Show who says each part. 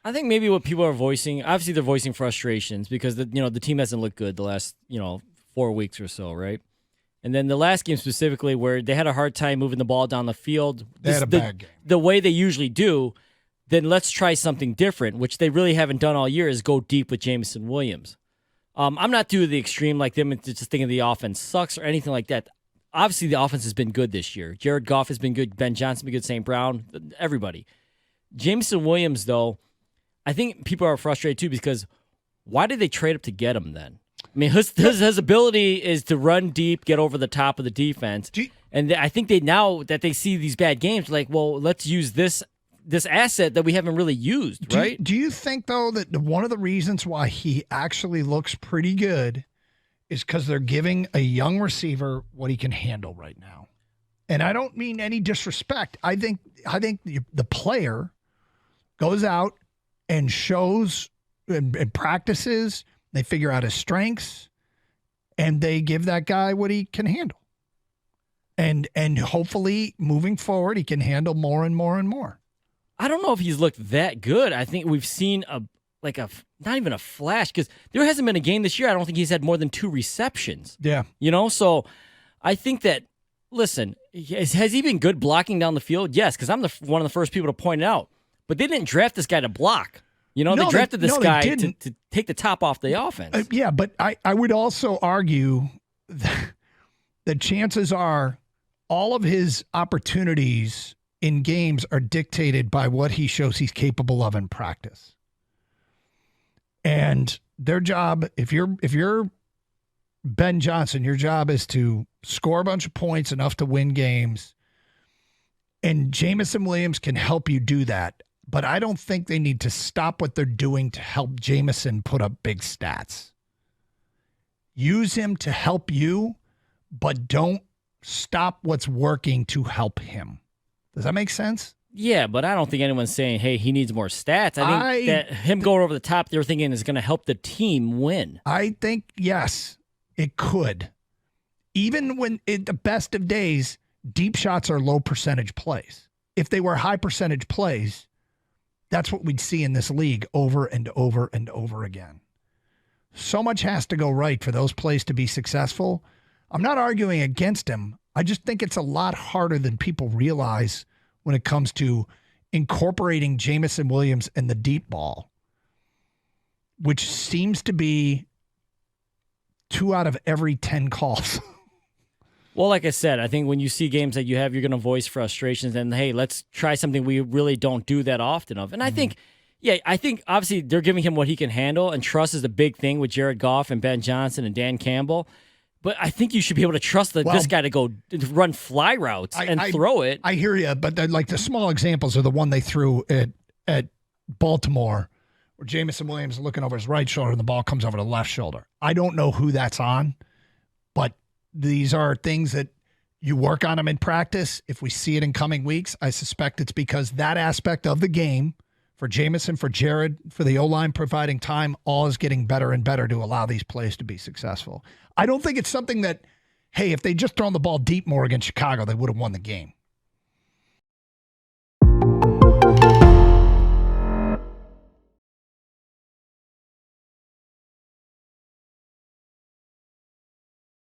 Speaker 1: I think maybe what people are voicing, obviously they're voicing frustrations because the team hasn't looked good the last 4 weeks or so, right? And then the last game specifically, where they had a hard time moving the ball down the field,
Speaker 2: they had a bad game.
Speaker 1: The way they usually do. Then let's try something different, which they really haven't done all year, is go deep with Jameson Williams. I'm not to the extreme like them just thinking the offense sucks or anything like that. Obviously, the offense has been good this year. Jared Goff has been good. Ben Johnson has been good. St. Brown, everybody. Jameson Williams, though, I think people are frustrated too because why did they trade up to get him then? I mean, his ability is to run deep, get over the top of the defense. And I think now that they see these bad games, like, well, let's use this asset that we haven't really used, right?
Speaker 2: Do you think, though, that one of the reasons why he actually looks pretty good is because they're giving a young receiver what he can handle right now? And I don't mean any disrespect. I think the player goes out and shows and practices. They figure out his strengths, and they give that guy what he can handle. And hopefully, moving forward, he can handle more and more and more.
Speaker 1: I don't know if he's looked that good. I think we've seen not even a flash, because there hasn't been a game this year. I don't think he's had more than 2 receptions.
Speaker 2: Yeah.
Speaker 1: So I think that, listen, has he been good blocking down the field? Yes, because I'm one of the first people to point it out. But they didn't draft this guy to block. They drafted this guy to take the top off the offense.
Speaker 2: Yeah, but I would also argue that chances are all of his opportunities in games are dictated by what he shows he's capable of in practice. And their job, if you're Ben Johnson, your job is to score a bunch of points, enough to win games. And Jameson Williams can help you do that. But I don't think they need to stop what they're doing to help Jameson put up big stats. Use him to help you, but don't stop what's working to help him. Does that make sense?
Speaker 1: Yeah, but I don't think anyone's saying, hey, he needs more stats. I think that him going over the top, they're thinking is going to help the team win.
Speaker 2: I think, yes, it could. Even when in the best of days, deep shots are low percentage plays. If they were high percentage plays, that's what we'd see in this league over and over and over again. So much has to go right for those plays to be successful. I'm not arguing against him. I just think it's a lot harder than people realize when it comes to incorporating Jameson Williams in the deep ball, which seems to be 2 out of every 10 calls.
Speaker 1: Well, like I said, I think when you see games that you're going to voice frustrations and, hey, let's try something we really don't do that often of. And I think obviously they're giving him what he can handle, and trust is a big thing with Jared Goff and Ben Johnson and Dan Campbell. But I think you should be able to trust this guy to go run fly routes and throw it.
Speaker 2: I hear you, but the small examples are the one they threw at Baltimore, where Jameson Williams is looking over his right shoulder and the ball comes over the left shoulder. I don't know who that's on, but these are things that you work on them in practice. If we see it in coming weeks, I suspect it's because that aspect of the game, for Jameson, for Jared, for the O-line providing time, all is getting better and better to allow these plays to be successful. I don't think it's something that, hey, if they just thrown the ball deep more against Chicago, they would have won the game.